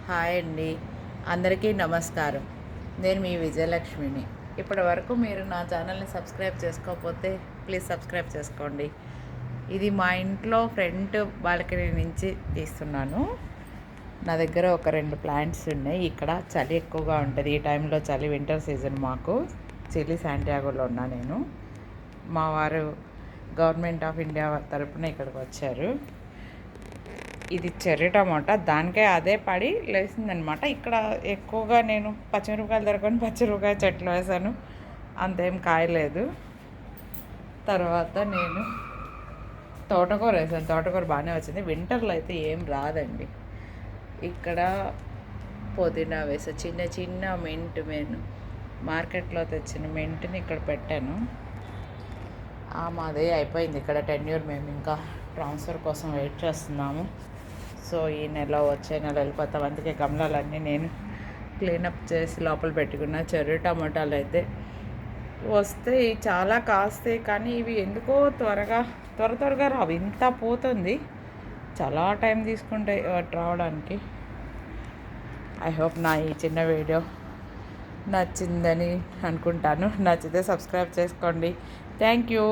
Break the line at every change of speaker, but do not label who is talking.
Hi అండి, అందరికీ నమస్కారం. నేను మీ విజయలక్ష్మిని. ఇప్పటి వరకు మీరు నా ఛానల్ని సబ్స్క్రైబ్ చేసుకోకపోతే ప్లీజ్ సబ్స్క్రైబ్ చేసుకోండి. ఇది మా ఇంట్లో ఫ్రంట్ బాల్కనీ నుంచి తీస్తున్నాను. నా దగ్గర ఒక 2 ప్లాంట్స్ ఉన్నాయి. ఇక్కడ చలి ఎక్కువగా ఉంటుంది. ఈ టైంలో చలి, వింటర్ సీజన్ మాకు. చిల్లీ శాంటియాగోలో ఉన్నా నేను. మా వారు గవర్నమెంట్ ఆఫ్ ఇండియా తరపున ఇక్కడికి వచ్చారు. ఇది చెర్రీ టమాటా, దానికే అదే పడి లేచిందనమాట. ఇక్కడ ఎక్కువగా నేను పచ్చిమిరపకాయలు దొరకని పచ్చిమిరపకాయ చెట్లు వేసాను, అంతేం కాయలేదు. తర్వాత నేను తోటకూర వేసాను, తోటకూర బాగానే వచ్చింది. వింటర్లో అయితే ఏం రాదండి. ఇక్కడ పుదీనా వేసాను, చిన్న చిన్న మెంట్, నేను మార్కెట్లో తెచ్చిన మెంట్ని ఇక్కడ పెట్టాను. మాదే అయిపోయింది ఇక్కడ టెన్యూర్. మేము ఇంకా ట్రాన్స్ఫర్ కోసం వెయిట్ చేస్తున్నాము. సో ఈ నెల వచ్చే నెల వెళ్ళిపోతాం. అందుకే గమలాలన్నీ నేను క్లీనప్ చేసి లోపల పెట్టుకున్న. చెర్రీ టమాటాలు అయితే వస్తాయి, చాలా కాస్తాయి, కానీ ఇవి ఎందుకో త్వరగా రావు. ఇంత పోతుంది, చాలా టైం తీసుకుంటాయి రావడానికి. ఐ హోప్ నా ఈ చిన్న వీడియో నచ్చిందని అనుకుంటాను. నచ్చితే సబ్స్క్రైబ్ చేసుకోండి. Thank you.